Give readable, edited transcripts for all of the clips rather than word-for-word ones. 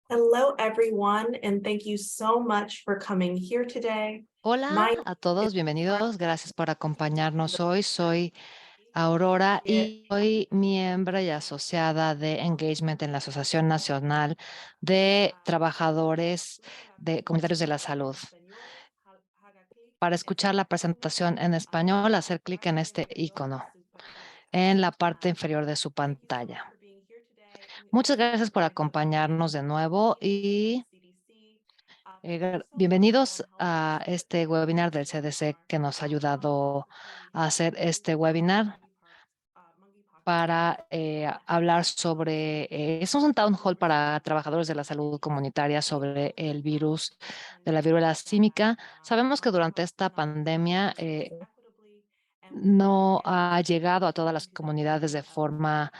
Hello, everyone, and thank you so much for coming here today. Hola My a todos, bienvenidos. Gracias por acompañarnos hoy. Soy Aurora it y soy miembro y asociada de Engagement en la Asociación Nacional de Trabajadores de Comunitarios de la Salud. Para escuchar la presentación en español, hacer clic en este icono en la parte inferior de su pantalla. Muchas gracias por acompañarnos de nuevo y bienvenidos a este webinar del CDC que nos ha ayudado a hacer este webinar para hablar sobre, es un town hall para trabajadores de la salud comunitaria sobre el virus de la viruela símica. Sabemos que durante esta pandemia no ha llegado a todas las comunidades de forma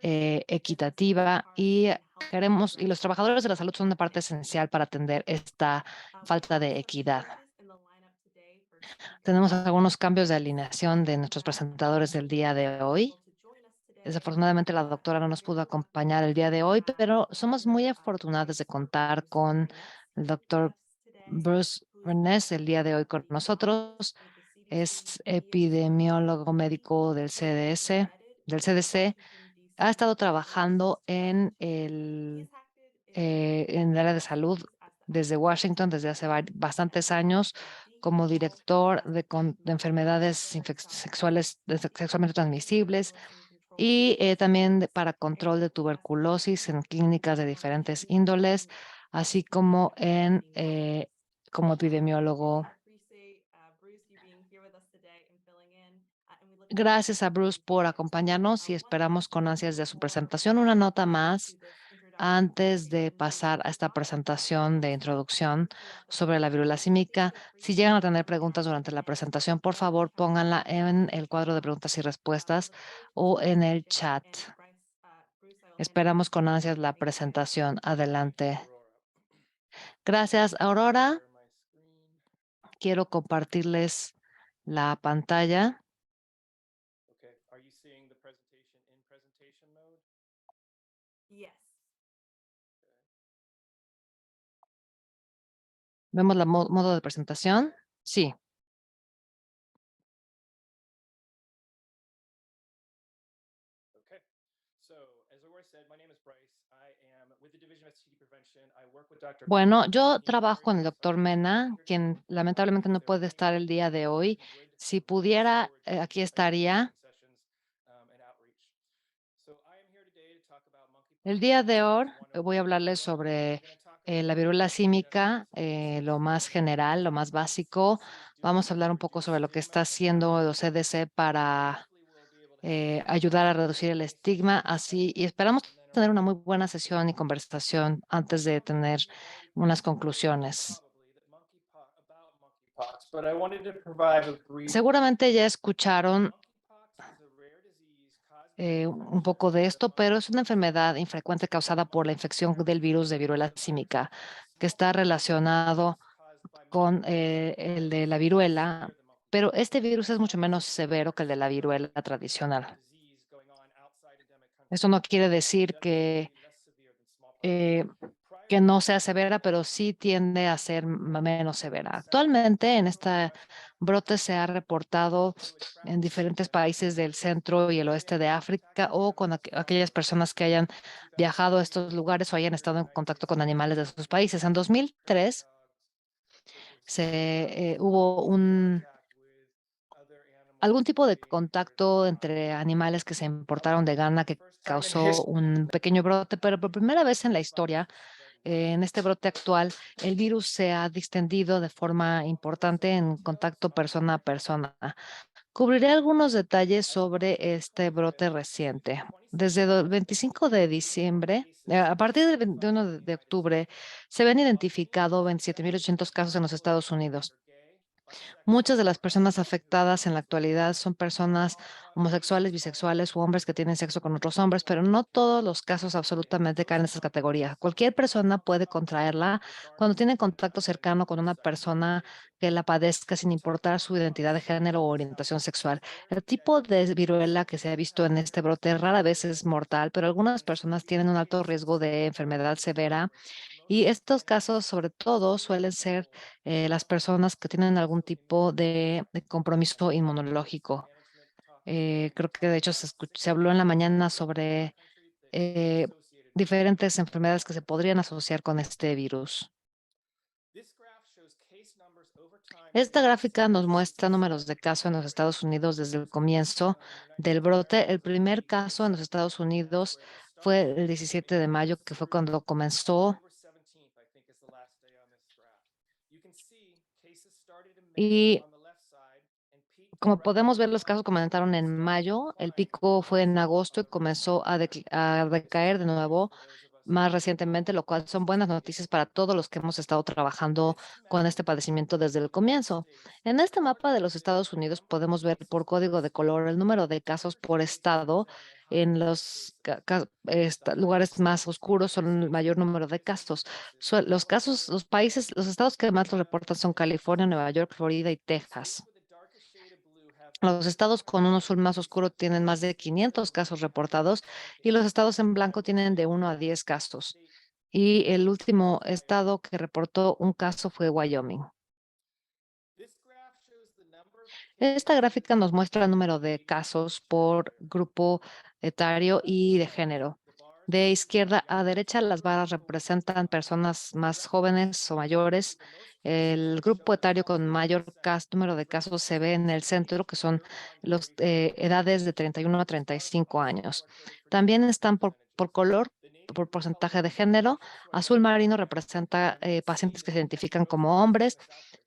equitativa y queremos, y los trabajadores de la salud son una parte esencial para atender esta falta de equidad. Tenemos algunos cambios de alineación de nuestros presentadores del día de hoy. Desafortunadamente la doctora no nos pudo acompañar el día de hoy, pero somos muy afortunados de contar con el doctor Bruce Rennes el día de hoy con nosotros. Es epidemiólogo médico del CDC. Ha estado trabajando en el área de salud desde Washington desde hace bastantes años como director de enfermedades sexuales, sexualmente transmisibles y también para control de tuberculosis en clínicas de diferentes índoles, así como como epidemiólogo. Gracias a Bruce por acompañarnos y esperamos con ansias de su presentación. Una nota más antes de pasar a esta presentación de introducción sobre la viruela símica. Si llegan a tener preguntas durante la presentación, por favor pónganla en el cuadro de preguntas y respuestas o en el chat. Esperamos con ansias la presentación. Adelante. Gracias, Aurora. Quiero compartirles la pantalla. ¿Vemos la modo de presentación? Sí. Bueno, yo trabajo con el doctor Mena, quien lamentablemente no puede estar el día de hoy. Si pudiera, aquí estaría. El día de hoy voy a hablarles sobre la viruela símica, lo más general, lo más básico. Vamos a hablar un poco sobre lo que está haciendo el CDC para ayudar a reducir el estigma, así, y esperamos tener una muy buena sesión y conversación antes de tener unas conclusiones. Seguramente ya escucharon un poco de esto, pero es una enfermedad infrecuente causada por la infección del virus de viruela símica, que está relacionado con el de la viruela, pero este virus es mucho menos severo que el de la viruela tradicional. Esto no quiere decir eh, que no sea severa, pero sí tiende a ser menos severa. Actualmente, en este brote se ha reportado en diferentes países del centro y el oeste de África o con aquellas personas que hayan viajado a estos lugares o hayan estado en contacto con animales de esos países. En 2003 hubo algún tipo de contacto entre animales que se importaron de Ghana que causó un pequeño brote, pero por primera vez en la historia, en este brote actual, el virus se ha distendido de forma importante en contacto persona a persona. Cubriré algunos detalles sobre este brote reciente. Desde el 25 de diciembre, a partir del 21 de octubre, se habían identificado 27.800 casos en los Estados Unidos. Muchas de las personas afectadas en la actualidad son personas homosexuales, bisexuales u hombres que tienen sexo con otros hombres, pero no todos los casos absolutamente caen en esta categoría. Cualquier persona puede contraerla cuando tiene contacto cercano con una persona que la padezca sin importar su identidad de género o orientación sexual. El tipo de viruela que se ha visto en este brote rara vez es mortal, pero algunas personas tienen un alto riesgo de enfermedad severa y estos casos, sobre todo, suelen ser las personas que tienen algún tipo de compromiso inmunológico. Creo que de hecho se habló en la mañana sobre eh, diferentes enfermedades que se podrían asociar con este virus. Esta gráfica nos muestra números de casos en los Estados Unidos desde el comienzo del brote. El primer caso en los Estados Unidos fue el 17 de mayo, que fue cuando comenzó. Y como podemos ver, los casos comenzaron en mayo, el pico fue en agosto y comenzó a decaer de nuevo más recientemente, lo cual son buenas noticias para todos los que hemos estado trabajando con este padecimiento desde el comienzo. En este mapa de los Estados Unidos podemos ver por código de color el número de casos por estado. En los lugares más oscuros son el mayor número de casos. Los casos, los países, los estados que más lo reportan son California, Nueva York, Florida y Texas. Los estados con un azul más oscuro tienen más de 500 casos reportados y los estados en blanco tienen de 1 a 10 casos. Y el último estado que reportó un caso fue Wyoming. Esta gráfica nos muestra el número de casos por grupo etario y de género. De izquierda a derecha, las barras representan personas más jóvenes o mayores. El grupo etario con mayor número de casos se ve en el centro, que son las edades de 31 a 35 años. También están por color, por porcentaje de género. Azul marino representa pacientes que se identifican como hombres.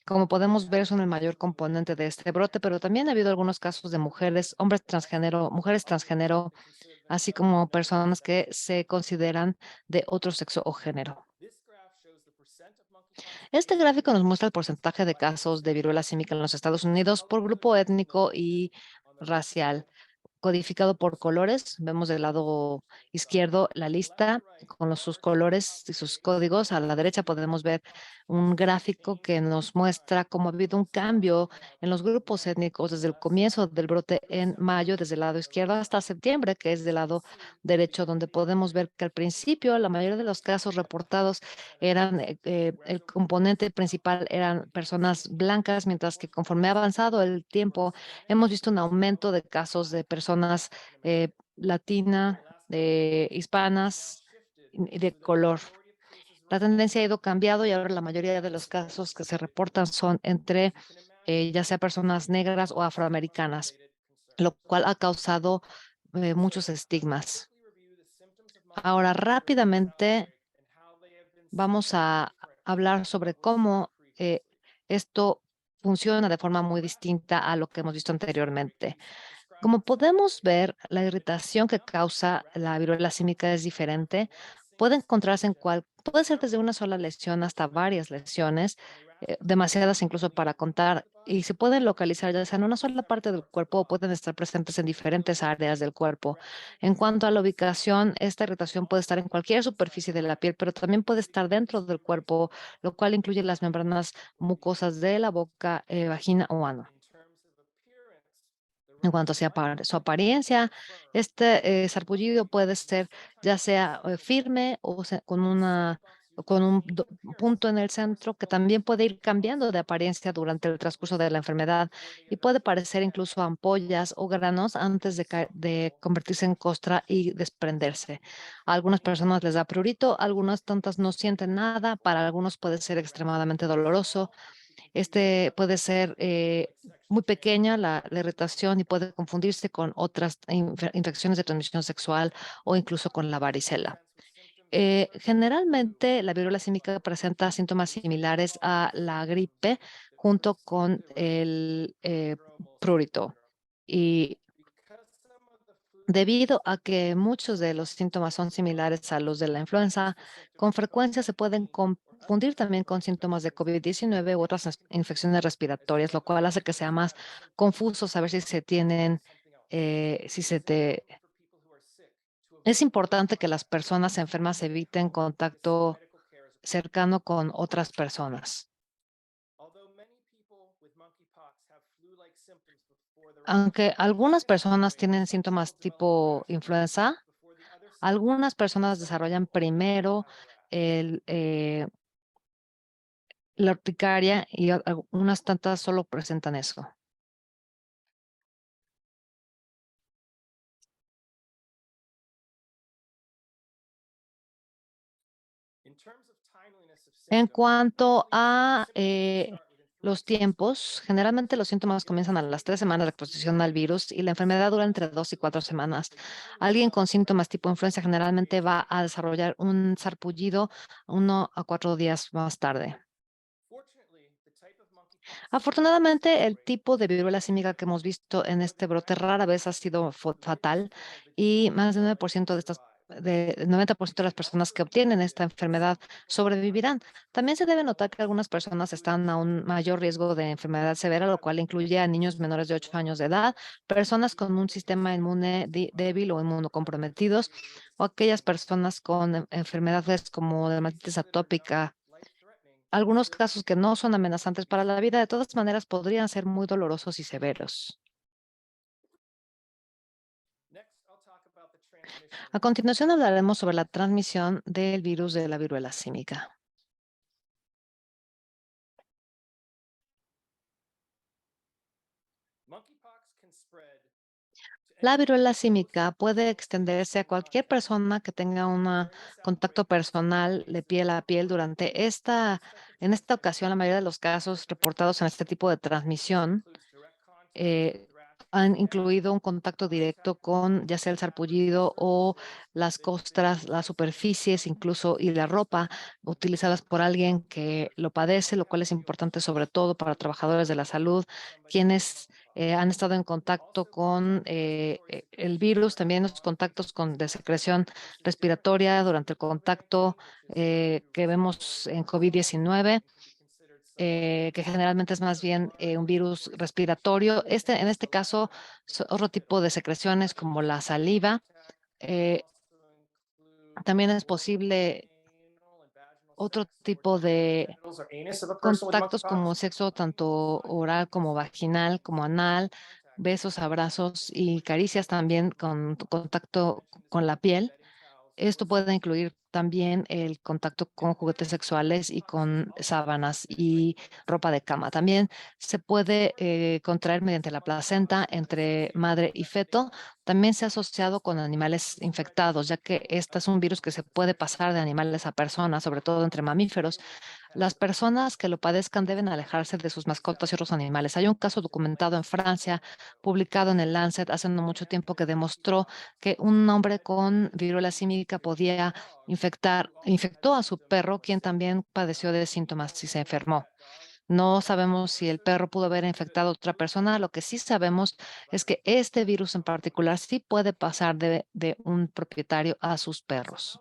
Como podemos ver, son el mayor componente de este brote, pero también ha habido algunos casos de mujeres, hombres transgénero, mujeres transgénero, así como personas que se consideran de otro sexo o género. Este gráfico nos muestra el porcentaje de casos de viruela símica en los Estados Unidos por grupo étnico y racial codificado por colores. Vemos del lado izquierdo la lista con sus colores y sus códigos. A la derecha podemos ver un gráfico que nos muestra cómo ha habido un cambio en los grupos étnicos desde el comienzo del brote en mayo, desde el lado izquierdo hasta septiembre, que es del lado derecho, donde podemos ver que al principio la mayoría de los casos reportados eran, el componente principal eran personas blancas, mientras que conforme ha avanzado el tiempo, hemos visto un aumento de casos de personas latina, de hispanas y de color. La tendencia ha ido cambiando y ahora la mayoría de los casos que se reportan son entre ya sea personas negras o afroamericanas, lo cual ha causado muchos estigmas. Ahora, rápidamente vamos a hablar sobre cómo esto funciona de forma muy distinta a lo que hemos visto anteriormente. Como podemos ver, la irritación que causa la viruela símica es diferente. Puede encontrarse puede ser desde una sola lesión hasta varias lesiones, demasiadas incluso para contar, y se pueden localizar ya sea en una sola parte del cuerpo o pueden estar presentes en diferentes áreas del cuerpo. En cuanto a la ubicación, esta irritación puede estar en cualquier superficie de la piel, pero también puede estar dentro del cuerpo, lo cual incluye las membranas mucosas de la boca, vagina o ano. En cuanto a su apariencia, este sarpullido puede ser ya sea firme o con punto en el centro que también puede ir cambiando de apariencia durante el transcurso de la enfermedad y puede parecer incluso ampollas o granos antes de convertirse en costra y desprenderse. A algunas personas les da prurito, algunas tantas no sienten nada, para algunos puede ser extremadamente doloroso. Este puede ser muy pequeña la irritación y puede confundirse con otras infecciones de transmisión sexual o incluso con la varicela. Generalmente, la viruela símica presenta síntomas similares a la gripe junto con el prurito. Y debido a que muchos de los síntomas son similares a los de la influenza, con frecuencia se pueden confundir también con síntomas de COVID-19 u otras infecciones respiratorias, lo cual hace que sea más confuso saber si se tienen, si se te... Es importante que las personas enfermas eviten contacto cercano con otras personas. Aunque algunas personas tienen síntomas tipo influenza, algunas personas desarrollan primero el, la urticaria y unas tantas solo presentan eso. En cuanto a los tiempos, generalmente los síntomas comienzan a las 3 semanas de exposición al virus y la enfermedad dura entre 2 y 4 semanas. Alguien con síntomas tipo influenza generalmente va a desarrollar un sarpullido 1 a 4 días más tarde. Afortunadamente, el tipo de viruela símica que hemos visto en este brote rara vez ha sido fatal y más del 9% de 90% de las personas que obtienen esta enfermedad sobrevivirán. También se debe notar que algunas personas están a un mayor riesgo de enfermedad severa, lo cual incluye a niños menores de 8 años de edad, personas con un sistema inmune débil o inmunocomprometidos, o aquellas personas con enfermedades como dermatitis atópica. Algunos casos que no son amenazantes para la vida, de todas maneras, podrían ser muy dolorosos y severos. A continuación hablaremos sobre la transmisión del virus de la viruela símica. La viruela símica puede extenderse a cualquier persona que tenga un contacto personal de piel a piel en esta ocasión, la mayoría de los casos reportados en este tipo de transmisión eh, han incluido un contacto directo con ya sea el sarpullido o las costras, las superficies, incluso y la ropa utilizadas por alguien que lo padece, lo cual es importante sobre todo para trabajadores de la salud, quienes han estado en contacto con el virus, también los contactos de secreción respiratoria durante el contacto que vemos en COVID-19, que generalmente es más bien un virus respiratorio. En este caso, otro tipo de secreciones como la saliva. eh, También es posible otro tipo de contactos como sexo tanto oral como vaginal, como anal, besos, abrazos y caricias también con contacto con la piel. Esto puede incluir también el contacto con juguetes sexuales y con sábanas y ropa de cama. También se puede contraer mediante la placenta entre madre y feto. También se ha asociado con animales infectados, ya que este es un virus que se puede pasar de animales a personas, sobre todo entre mamíferos. Las personas que lo padezcan deben alejarse de sus mascotas y otros animales. Hay un caso documentado en Francia, publicado en el Lancet hace no mucho tiempo, que demostró que un hombre con viruela símica infectó a su perro, quien también padeció de síntomas y se enfermó. No sabemos si el perro pudo haber infectado a otra persona. Lo que sí sabemos es que este virus en particular sí puede pasar de un propietario a sus perros.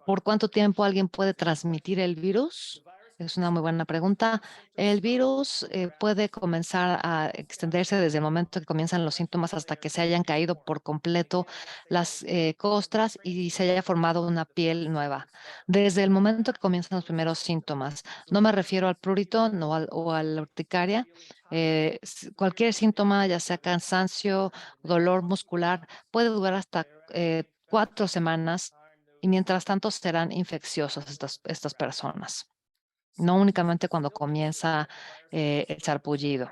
¿Por cuánto tiempo alguien puede transmitir el virus? Es una muy buena pregunta. El virus puede comenzar a extenderse desde el momento que comienzan los síntomas hasta que se hayan caído por completo las costras y se haya formado una piel nueva. Desde el momento que comienzan los primeros síntomas, no me refiero al prurito o a la urticaria. Cualquier síntoma, ya sea cansancio, dolor muscular, puede durar hasta 4 semanas y mientras tanto serán infecciosas estas personas, no únicamente cuando comienza el sarpullido.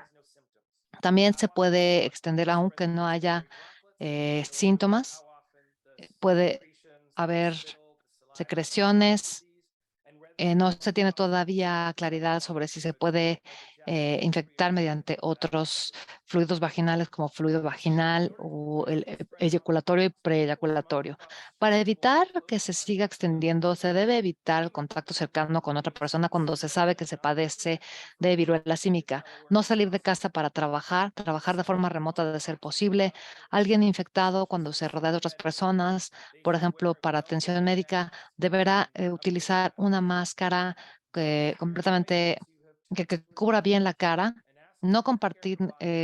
También se puede extender aunque no haya síntomas, puede haber secreciones. No se tiene todavía claridad sobre si se puede infectar mediante otros fluidos vaginales como fluido vaginal o el eyaculatorio y preeyaculatorio. Para evitar que se siga extendiendo, se debe evitar el contacto cercano con otra persona cuando se sabe que se padece de viruela símica. No salir de casa para trabajar, trabajar de forma remota de ser posible. Alguien infectado cuando se rodea de otras personas, por ejemplo, para atención médica, deberá utilizar una máscara completamente que cubra bien la cara, no compartir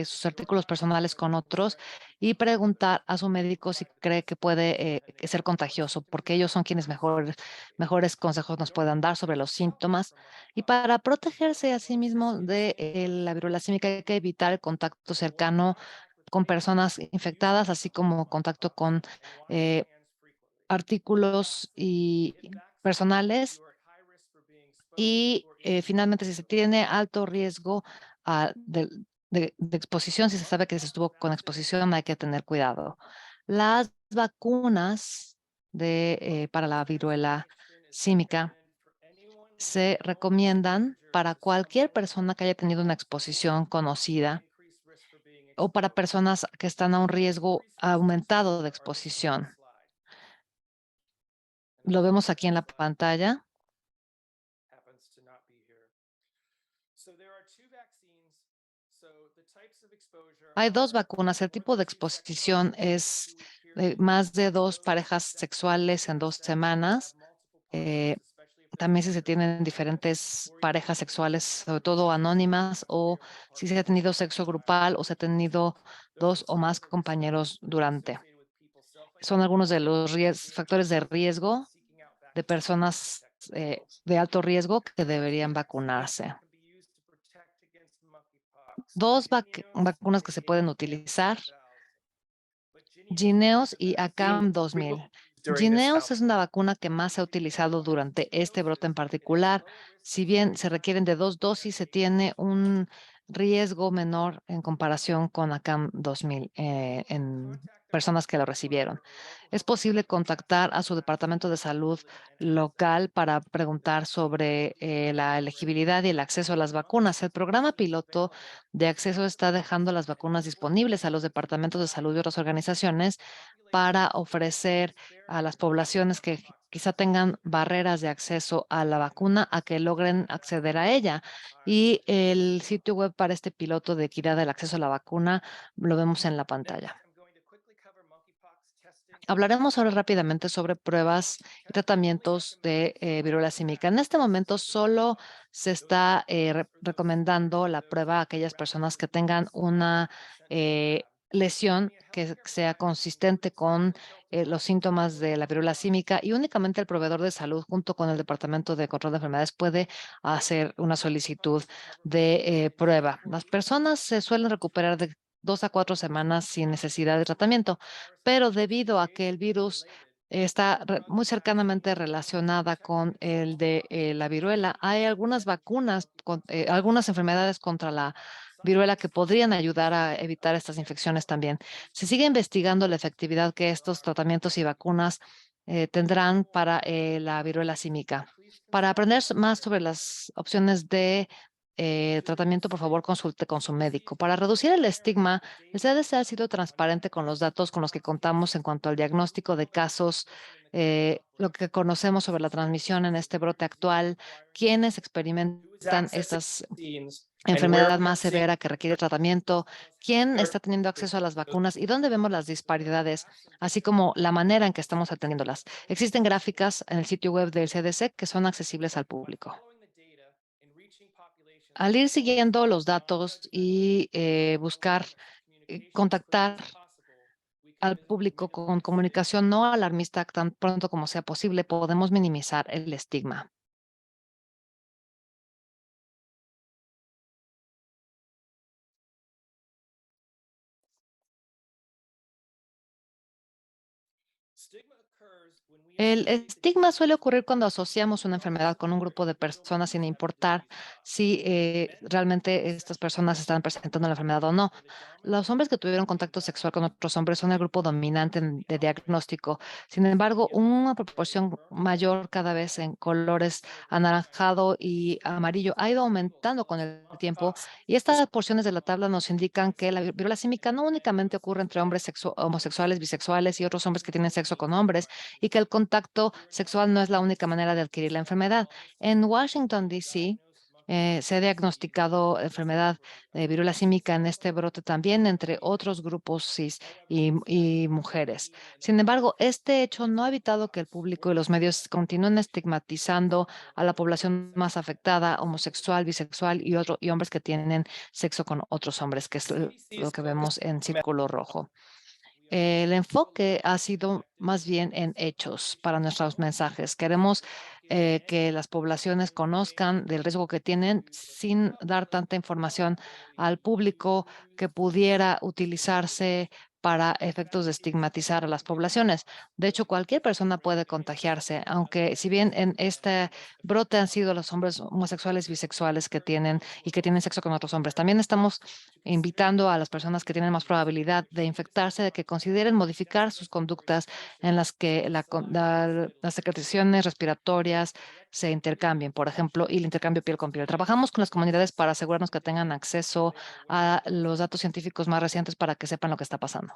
sus artículos personales con otros y preguntar a su médico si cree que puede ser contagioso, porque ellos son quienes mejores consejos nos puedan dar sobre los síntomas. Y para protegerse a sí mismo de la viruela símica hay que evitar el contacto cercano con personas infectadas, así como contacto con eh, artículos y personales y finalmente, si se tiene alto riesgo de exposición, si se sabe que se estuvo con exposición, hay que tener cuidado. Las vacunas para la viruela símica se recomiendan para cualquier persona que haya tenido una exposición conocida o para personas que están a un riesgo aumentado de exposición. Lo vemos aquí en la pantalla. Hay dos vacunas. El tipo de exposición es más de dos parejas sexuales en 2 semanas. Eh, También si se tienen diferentes parejas sexuales, sobre todo anónimas, o si se ha tenido sexo grupal o se ha tenido dos o más compañeros durante. Son algunos de los factores de riesgo de personas de alto riesgo que deberían vacunarse. Dos vacunas que se pueden utilizar: Jynneos y ACAM 2000. Jynneos es una vacuna que más se ha utilizado durante este brote en particular. Si bien se requieren de 2 dosis, se tiene un riesgo menor en comparación con ACAM 2000 en personas que lo recibieron. Es posible contactar a su departamento de salud local para preguntar sobre la elegibilidad y el acceso a las vacunas. El programa piloto de acceso está dejando las vacunas disponibles a los departamentos de salud y otras organizaciones para ofrecer a las poblaciones que quizá tengan barreras de acceso a la vacuna a que logren acceder a ella. Y el sitio web para este piloto de equidad del acceso a la vacuna lo vemos en la pantalla. Hablaremos ahora rápidamente sobre pruebas y tratamientos de viruela símica. En este momento solo se está recomendando la prueba a aquellas personas que tengan una lesión que sea consistente con los síntomas de la viruela símica y únicamente el proveedor de salud junto con el Departamento de Control de Enfermedades puede hacer una solicitud de prueba. Las personas se suelen recuperar de 2 a 4 semanas sin necesidad de tratamiento, pero debido a que el virus está muy cercanamente relacionada con el de la viruela, hay algunas vacunas, algunas enfermedades contra la viruela que podrían ayudar a evitar estas infecciones también. Se sigue investigando la efectividad que estos tratamientos y vacunas tendrán para la viruela símica. Para aprender más sobre las opciones de tratamiento, por favor, consulte con su médico. Para reducir el estigma, el CDC ha sido transparente con los datos con los que contamos en cuanto al diagnóstico de casos, lo que conocemos sobre la transmisión en este brote actual, quienes experimentan estas enfermedad más severa que requiere tratamiento, quién está teniendo acceso a las vacunas y dónde vemos las disparidades, así como la manera en que estamos atendiéndolas. Existen gráficas en el sitio web del CDC que son accesibles al público. Al ir siguiendo los datos y buscar contactar al público con comunicación no alarmista tan pronto como sea posible, podemos minimizar el estigma. El estigma suele ocurrir cuando asociamos una enfermedad con un grupo de personas sin importar si realmente estas personas están presentando la enfermedad o no. Los hombres que tuvieron contacto sexual con otros hombres son el grupo dominante de diagnóstico. Sin embargo, una proporción mayor cada vez en colores anaranjado y amarillo ha ido aumentando con el tiempo y estas porciones de la tabla nos indican que la viruela símica no únicamente ocurre entre hombres homosexuales, bisexuales y otros hombres que tienen sexo con hombres y que el contacto sexual no es la única manera de adquirir la enfermedad. En Washington, D.C., se ha diagnosticado enfermedad de viruela símica en este brote también entre otros grupos cis y mujeres. Sin embargo, este hecho no ha evitado que el público y los medios continúen estigmatizando a la población más afectada, homosexual, bisexual y hombres que tienen sexo con otros hombres, que es lo que vemos en círculo rojo. El enfoque ha sido más bien en hechos para nuestros mensajes. Queremos que las poblaciones conozcan del riesgo que tienen sin dar tanta información al público que pudiera utilizarse para efectos de estigmatizar a las poblaciones. De hecho, cualquier persona puede contagiarse, aunque si bien en este brote han sido los hombres homosexuales, bisexuales que tienen sexo con otros hombres. También estamos invitando a las personas que tienen más probabilidad de infectarse, de que consideren modificar sus conductas en las que las secreciones respiratorias se intercambien, por ejemplo, y el intercambio piel con piel. Trabajamos con las comunidades para asegurarnos que tengan acceso a los datos científicos más recientes para que sepan lo que está pasando.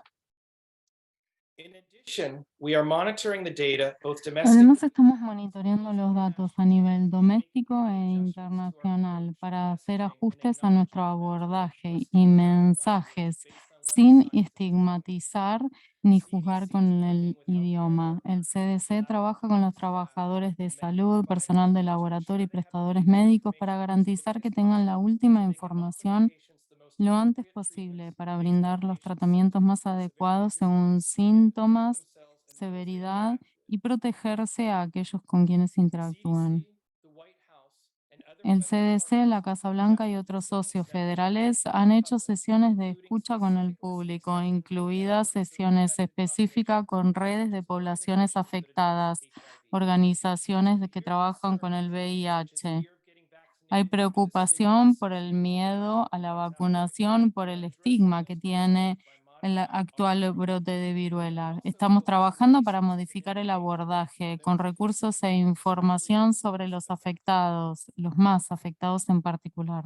Además, estamos monitoreando los datos a nivel doméstico e internacional para hacer ajustes a nuestro abordaje y mensajes sin estigmatizar ni juzgar con el idioma. El CDC trabaja con los trabajadores de salud, personal de laboratorio y prestadores médicos para garantizar que tengan la última información lo antes posible para brindar los tratamientos más adecuados según síntomas, severidad y protegerse a aquellos con quienes interactúan. El CDC, la Casa Blanca y otros socios federales han hecho sesiones de escucha con el público, incluidas sesiones específicas con redes de poblaciones afectadas, organizaciones que trabajan con el VIH. Hay preocupación por el miedo a la vacunación, por el estigma que tiene el actual brote de viruela. Estamos trabajando para modificar el abordaje con recursos e información sobre los afectados, los más afectados en particular.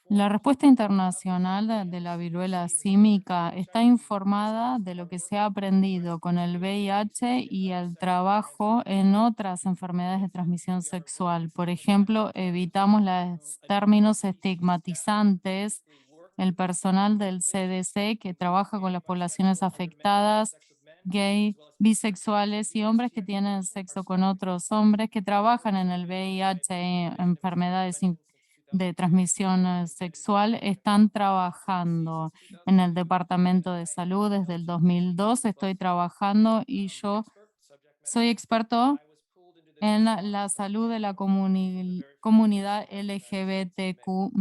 La respuesta internacional de la viruela símica está informada de lo que se ha aprendido con el VIH y el trabajo en otras enfermedades de transmisión sexual. Por ejemplo, evitamos los términos estigmatizantes. El personal del CDC que trabaja con las poblaciones afectadas, gay, bisexuales y hombres que tienen sexo con otros hombres que trabajan en el VIH, enfermedades de transmisión sexual están trabajando en el Departamento de Salud desde el 2002. Estoy trabajando y yo soy experto en la salud de la comunidad LGBTQ+,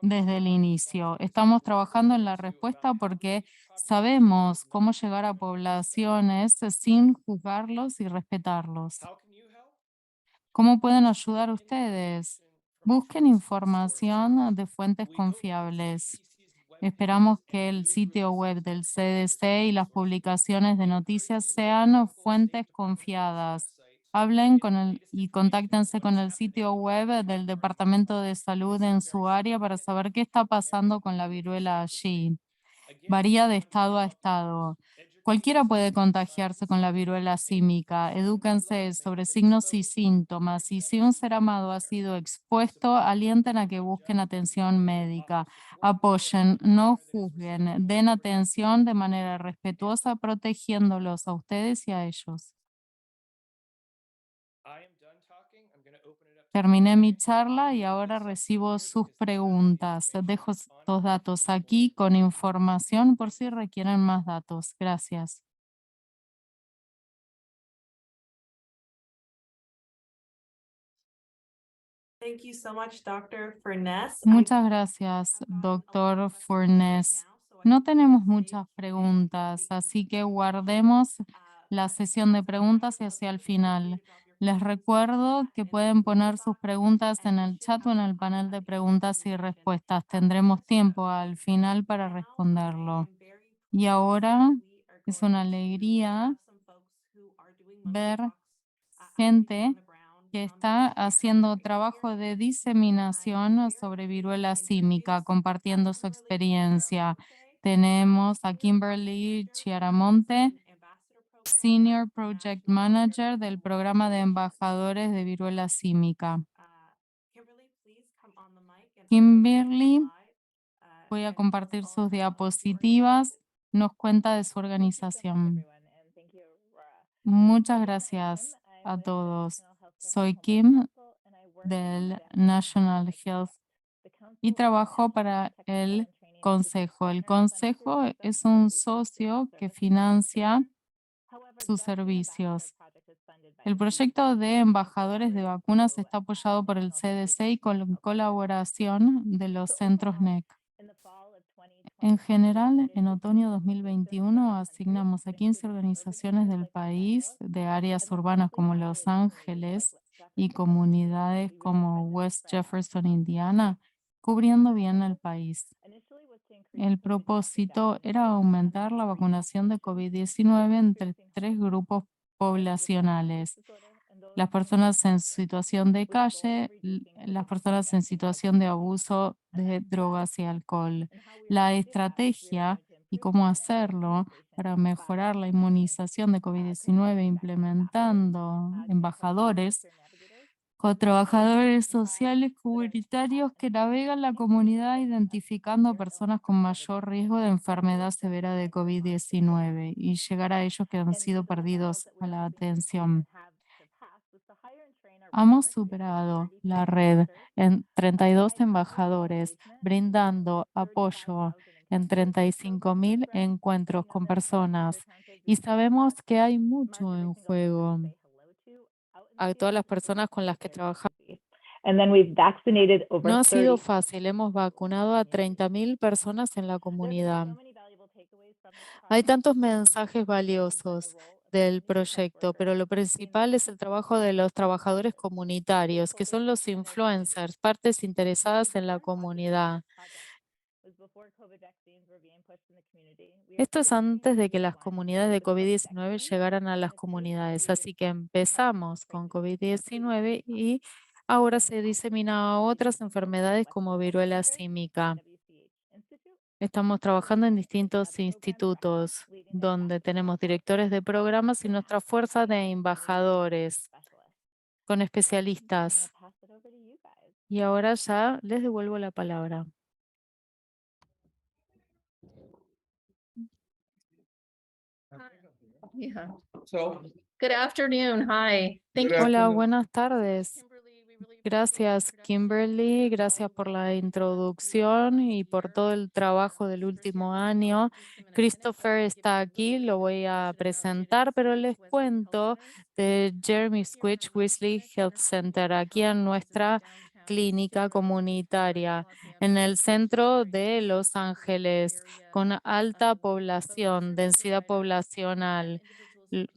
desde el inicio. Estamos trabajando en la respuesta porque sabemos cómo llegar a poblaciones sin juzgarlos y respetarlos. ¿Cómo pueden ayudar ustedes? Busquen información de fuentes confiables. Esperamos que el sitio web del CDC y las publicaciones de noticias sean fuentes confiadas. Hablen con y contáctense con el sitio web del Departamento de Salud en su área para saber qué está pasando con la viruela allí. Varía de estado a estado. Cualquiera puede contagiarse con la viruela símica. Edúquense sobre signos y síntomas. Y si un ser amado ha sido expuesto, alienten a que busquen atención médica. Apoyen, no juzguen. Den atención de manera respetuosa, protegiéndolos a ustedes y a ellos. Terminé mi charla y ahora recibo sus preguntas. Dejo estos datos aquí con información por si requieren más datos. Gracias. Thank you so much, Dr. Furness. Muchas gracias, doctor Furness. No tenemos muchas preguntas, así que guardemos la sesión de preguntas hacia el final. Les recuerdo que pueden poner sus preguntas en el chat o en el panel de preguntas y respuestas. Tendremos tiempo al final para responderlo. Y ahora es una alegría ver gente que está haciendo trabajo de diseminación sobre viruela símica, compartiendo su experiencia. Tenemos a Kimberly Chiaramonte, Senior Project Manager del programa de embajadores de viruela símica. Kimberly, voy a compartir sus diapositivas. Nos cuenta de su organización. Muchas gracias a todos. Soy Kim del National Health y trabajo para el Consejo. El Consejo es un socio que financia sus servicios. El proyecto de embajadores de vacunas está apoyado por el CDC y con colaboración de los centros NEC. En general, en otoño 2021 asignamos a 15 organizaciones del país de áreas urbanas como Los Ángeles y comunidades como West Jefferson, Indiana, cubriendo bien el país. El propósito era aumentar la vacunación de COVID-19 entre 3 grupos poblacionales: las personas en situación de calle, las personas en situación de abuso de drogas y alcohol. La estrategia y cómo hacerlo para mejorar la inmunización de COVID-19 implementando embajadores con trabajadores sociales comunitarios que navegan la comunidad identificando personas con mayor riesgo de enfermedad severa de COVID-19 y llegar a ellos que han sido perdidos a la atención. Hemos superado la red en 32 embajadores, brindando apoyo en 35,000 encuentros con personas y sabemos que hay mucho en juego. A todas las personas con las que trabajamos. No ha sido fácil, hemos vacunado a 30,000 personas en la comunidad. Hay tantos mensajes valiosos del proyecto, pero lo principal es el trabajo de los trabajadores comunitarios, que son los influencers, partes interesadas en la comunidad. Esto es antes de que las comunidades de COVID-19 llegaran a las comunidades, así que empezamos con COVID-19 y ahora se disemina a otras enfermedades como viruela símica. Estamos trabajando en distintos institutos donde tenemos directores de programas y nuestra fuerza de embajadores con especialistas. Y ahora ya les devuelvo la palabra. Yeah. Good afternoon. Hi. Thank you. Hola, buenas tardes. Gracias, Kimberly. Gracias por la introducción y por todo el trabajo del último año. Christopher está aquí, lo voy a presentar, pero les cuento de Jeremy Squitch Wesley Health Center, aquí en nuestra clínica comunitaria en el centro de Los Ángeles, con alta población, densidad poblacional,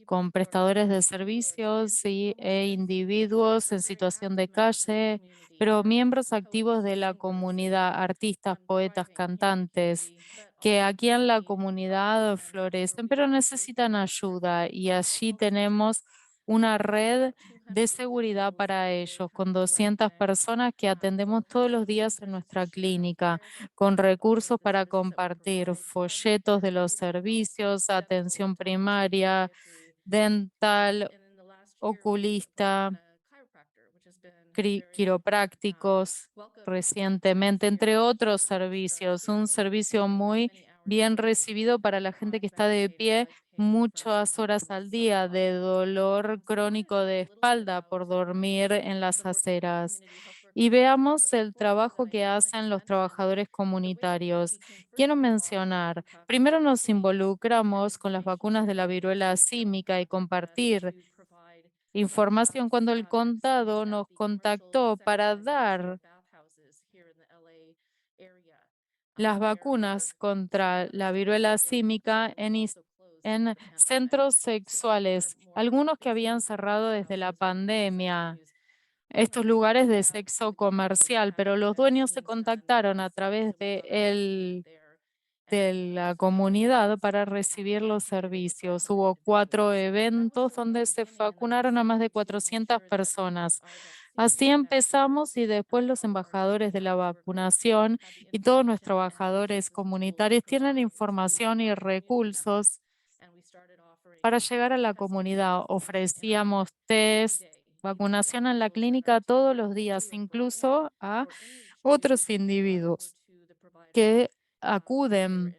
con prestadores de servicios e individuos en situación de calle, pero miembros activos de la comunidad, artistas, poetas, cantantes, que aquí en la comunidad florecen, pero necesitan ayuda y allí tenemos una red de seguridad para ellos, con 200 personas que atendemos todos los días en nuestra clínica, con recursos para compartir, folletos de los servicios, atención primaria, dental, oculista, quiroprácticos recientemente, entre otros servicios. Un servicio muy bien recibido para la gente que está de pie muchas horas al día de dolor crónico de espalda por dormir en las aceras. Y veamos el trabajo que hacen los trabajadores comunitarios. Quiero mencionar, primero nos involucramos con las vacunas de la viruela símica y compartir información cuando el condado nos contactó para dar las vacunas contra la viruela símica en centros sexuales, algunos que habían cerrado desde la pandemia, estos lugares de sexo comercial, pero los dueños se contactaron a través de la comunidad para recibir los servicios. Hubo 4 eventos donde se vacunaron a más de 400 personas. Así empezamos y después los embajadores de la vacunación y todos nuestros trabajadores comunitarios tienen información y recursos para llegar a la comunidad. Ofrecíamos test, vacunación en la clínica todos los días, incluso a otros individuos que acuden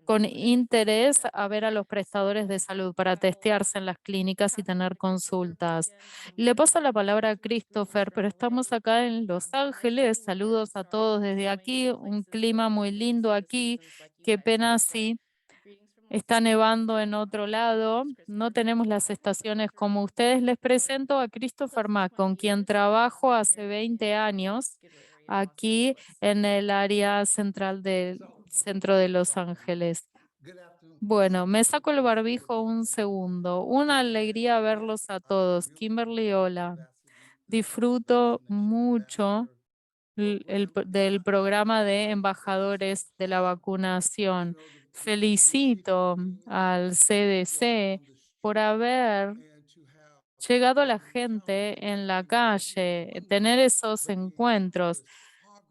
con interés a ver a los prestadores de salud para testearse en las clínicas y tener consultas. Le paso la palabra a Christopher, pero estamos acá en Los Ángeles. Saludos a todos desde aquí, un clima muy lindo aquí. Qué pena si está nevando en otro lado. No tenemos las estaciones como ustedes. Les presento a Christopher Mack, con quien trabajo hace 20 años aquí en el área central del centro de Los Ángeles. Bueno, me saco el barbijo un segundo. Una alegría verlos a todos. Kimberly, hola. Disfruto mucho del programa de embajadores de la vacunación. Felicito al CDC por haber llegado a la gente en la calle, tener esos encuentros.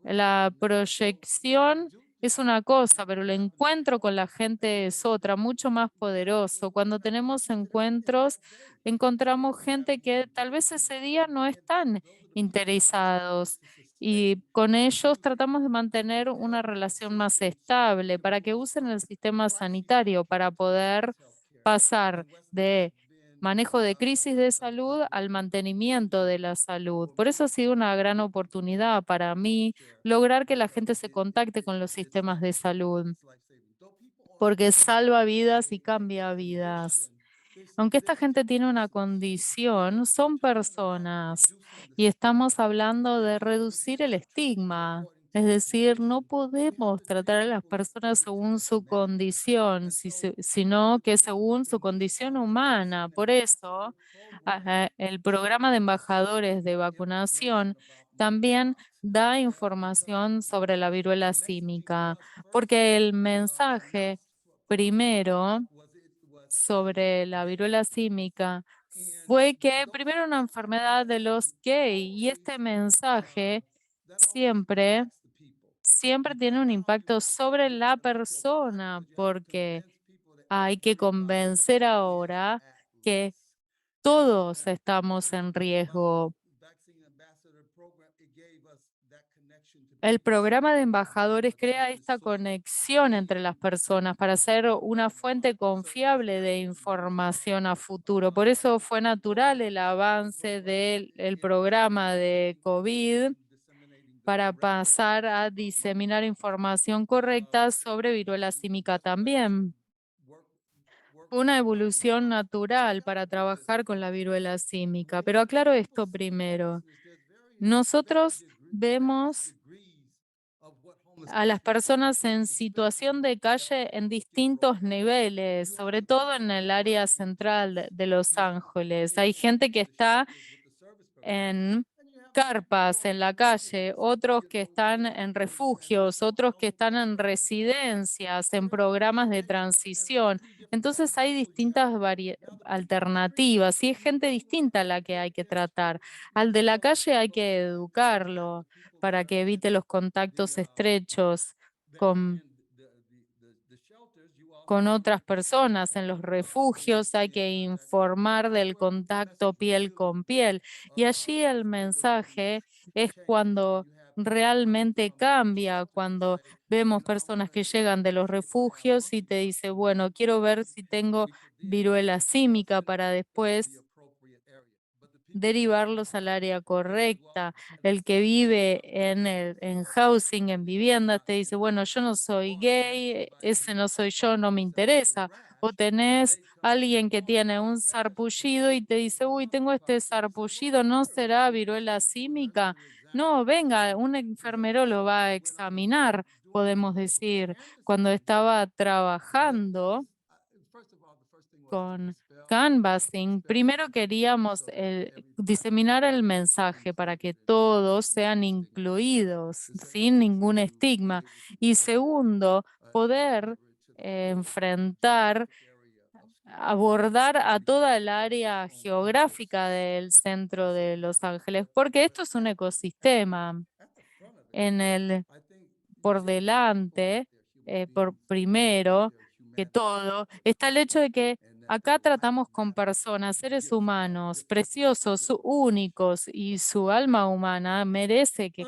La proyección es una cosa, pero el encuentro con la gente es otra, mucho más poderoso. Cuando tenemos encuentros, encontramos gente que tal vez ese día no están interesados y con ellos tratamos de mantener una relación más estable para que usen el sistema sanitario para poder pasar de manejo de crisis de salud al mantenimiento de la salud. Por eso ha sido una gran oportunidad para mí lograr que la gente se contacte con los sistemas de salud, porque salva vidas y cambia vidas. Aunque esta gente tiene una condición, son personas y estamos hablando de reducir el estigma. Es decir, no podemos tratar a las personas según su condición, sino que según su condición humana. Por eso, el programa de embajadores de vacunación también da información sobre la viruela símica, porque el mensaje primero sobre la viruela símica fue que primero una enfermedad de los gay y este mensaje siempre, siempre tiene un impacto sobre la persona porque hay que convencer ahora que todos estamos en riesgo. El programa de embajadores crea esta conexión entre las personas para ser una fuente confiable de información a futuro. Por eso fue natural el avance del programa de COVID para pasar a diseminar información correcta sobre viruela símica también. Fue una evolución natural para trabajar con la viruela símica. Pero aclaro esto primero. Nosotros vemos a las personas en situación de calle en distintos niveles, sobre todo en el área central de Los Ángeles. Hay gente que está en carpas en la calle, otros que están en refugios, otros que están en residencias, en programas de transición. Entonces hay distintas alternativas y es gente distinta a la que hay que tratar. Al de la calle hay que educarlo para que evite los contactos estrechos con otras personas. En los refugios hay que informar del contacto piel con piel. Y allí el mensaje es cuando realmente cambia, cuando vemos personas que llegan de los refugios y te dice, bueno, quiero ver si tengo viruela símica para después derivarlos al área correcta. El que vive en housing, en viviendas, te dice, bueno, yo no soy gay, ese no soy yo, no me interesa. O tenés alguien que tiene un sarpullido y te dice, uy, tengo este sarpullido, ¿no será viruela símica? No, venga, un enfermero lo va a examinar, podemos decir. Cuando estaba trabajando con canvassing, primero queríamos diseminar el mensaje para que todos sean incluidos sin ningún estigma. Y segundo, poder enfrentar, abordar a toda el área geográfica del centro de Los Ángeles, porque esto es un ecosistema. En el por delante, por primero que todo, está el hecho de que acá tratamos con personas, seres humanos, preciosos, únicos, y su alma humana merece que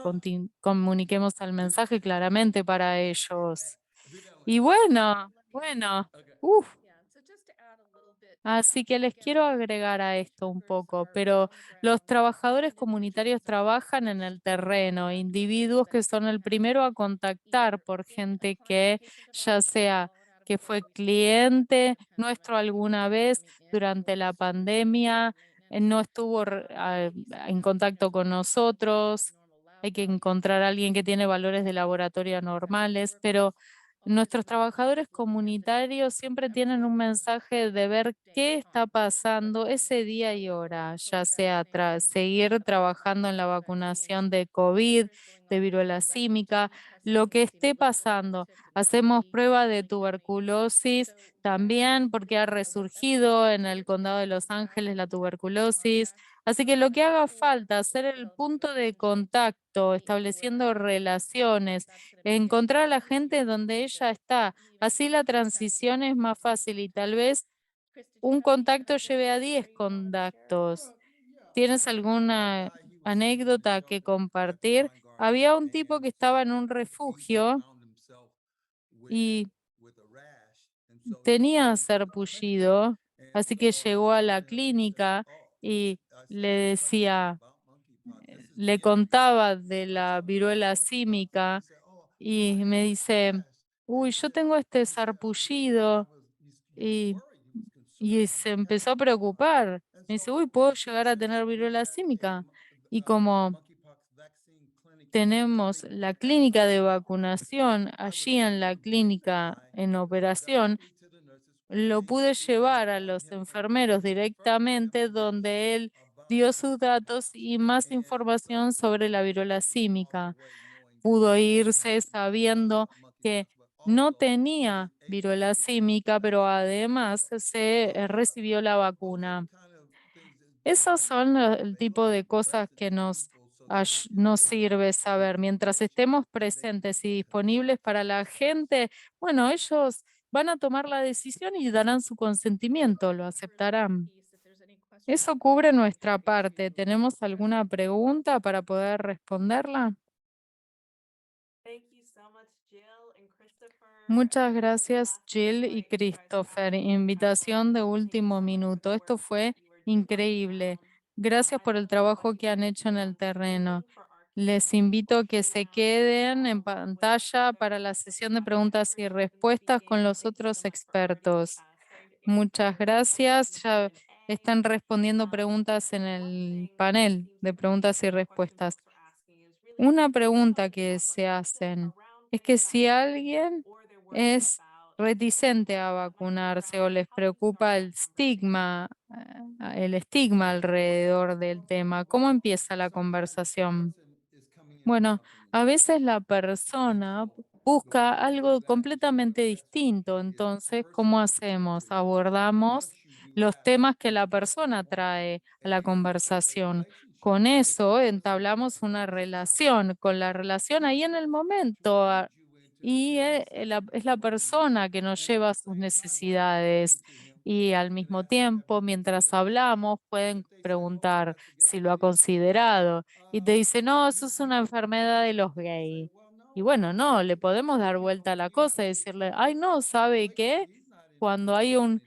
comuniquemos el mensaje claramente para ellos. Y bueno, uff. Así que les quiero agregar a esto un poco, pero los trabajadores comunitarios trabajan en el terreno, individuos que son el primero a contactar por gente que ya sea que fue cliente nuestro alguna vez durante la pandemia, no estuvo en contacto con nosotros. Hay que encontrar a alguien que tiene valores de laboratorio normales, pero nuestros trabajadores comunitarios siempre tienen un mensaje de ver qué está pasando ese día y hora, ya sea seguir trabajando en la vacunación de COVID, de viruela símica, lo que esté pasando. Hacemos prueba de tuberculosis también porque ha resurgido en el condado de Los Ángeles la tuberculosis. Así que lo que haga falta, hacer el punto de contacto, estableciendo relaciones, encontrar a la gente donde ella está. Así la transición es más fácil y tal vez un contacto lleve a 10 contactos. ¿Tienes alguna anécdota que compartir? Había un tipo que estaba en un refugio y tenía sarpullido, así que llegó a la clínica y le decía, le contaba de la viruela símica y me dice, uy, yo tengo este sarpullido y, y se empezó a preocupar. Me dice, uy, ¿puedo llegar a tener viruela símica? Y como tenemos la clínica de vacunación allí en la clínica en operación, lo pude llevar a los enfermeros directamente donde él dio sus datos y más información sobre la viruela símica. Pudo irse sabiendo que no tenía viruela símica, pero además se recibió la vacuna. Esos son el tipo de cosas que nos sirve saber. Mientras estemos presentes y disponibles para la gente, bueno, ellos van a tomar la decisión y darán su consentimiento, lo aceptarán. Eso cubre nuestra parte. ¿Tenemos alguna pregunta para poder responderla? Muchas gracias, Jill y Christopher. Invitación de último minuto. Esto fue increíble. Gracias por el trabajo que han hecho en el terreno. Les invito a que se queden en pantalla para la sesión de preguntas y respuestas con los otros expertos. Muchas gracias. Ya están respondiendo preguntas en el panel de preguntas y respuestas. Una pregunta que se hacen es que si alguien es reticente a vacunarse o les preocupa el estigma alrededor del tema, ¿cómo empieza la conversación? Bueno, a veces la persona busca algo completamente distinto, entonces, ¿cómo hacemos? Abordamos los temas que la persona trae a la conversación. Con eso entablamos una relación, con la relación ahí en el momento. Y es la persona que nos lleva a sus necesidades. Y al mismo tiempo, mientras hablamos, pueden preguntar si lo ha considerado y te dice, no, eso es una enfermedad de los gays. Y bueno, no, le podemos dar vuelta a la cosa y decirle, ay, no, ¿sabe qué? Cuando hay un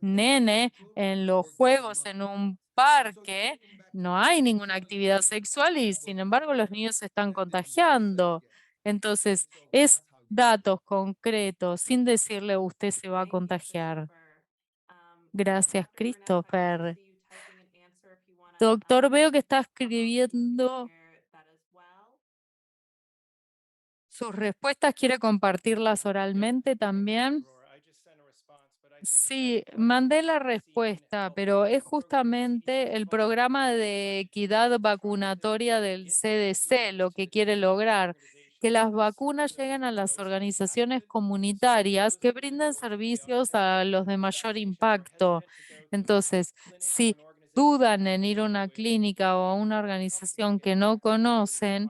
nene en los juegos en un parque no hay ninguna actividad sexual y sin embargo los niños se están contagiando. Entonces, es datos concretos, sin decirle usted se va a contagiar. Gracias, Christopher. Doctor, veo que está escribiendo sus respuestas. ¿Quiere compartirlas oralmente también? Sí, mandé la respuesta, pero es justamente el programa de equidad vacunatoria del CDC lo que quiere lograr, que las vacunas lleguen a las organizaciones comunitarias que brindan servicios a los de mayor impacto. Entonces, si dudan en ir a una clínica o a una organización que no conocen,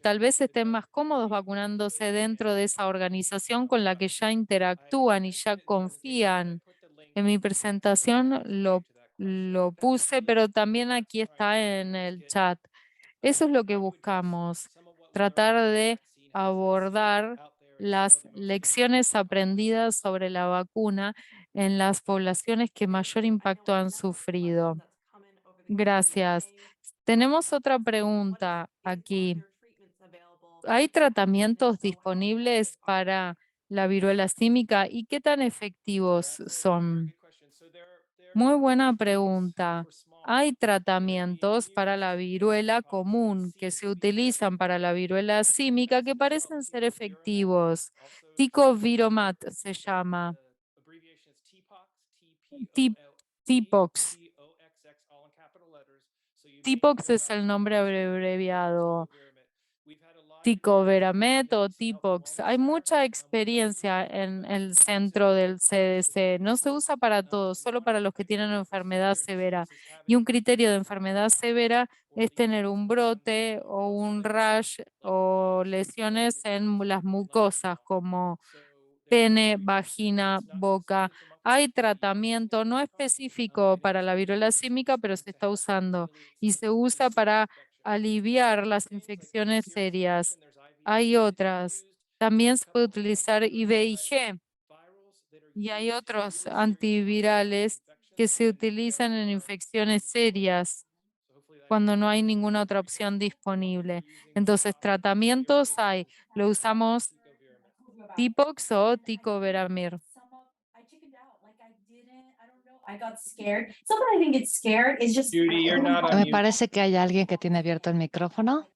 tal vez estén más cómodos vacunándose dentro de esa organización con la que ya interactúan y ya confían. En mi presentación lo puse, pero también aquí está en el chat. Eso es lo que buscamos, tratar de abordar las lecciones aprendidas sobre la vacuna en las poblaciones que mayor impacto han sufrido. Gracias. Tenemos otra pregunta aquí. ¿Hay tratamientos disponibles para la viruela símica y qué tan efectivos son? Muy buena pregunta. Hay tratamientos para la viruela común que se utilizan para la viruela símica que parecen ser efectivos. Ticoviromat se llama. TIPOX. TIPOX es el nombre abreviado. Ticoveramet o Tipox. Hay mucha experiencia en el centro del CDC. No se usa para todos, solo para los que tienen enfermedad severa. Y un criterio de enfermedad severa es tener un brote o un rash o lesiones en las mucosas como pene, vagina, boca. Hay tratamiento no específico para la viruela símica, pero se está usando y se usa para aliviar las infecciones serias. Hay otras. También se puede utilizar IVIG y hay otros antivirales que se utilizan en infecciones serias cuando no hay ninguna otra opción disponible. Entonces, tratamientos hay. Lo usamos Tipox o Ticoveramir. I got scared. It's not that I didn't get scared. It's just. Judy, you're not on Me mute. parece que hay alguien que tiene abierto el micrófono.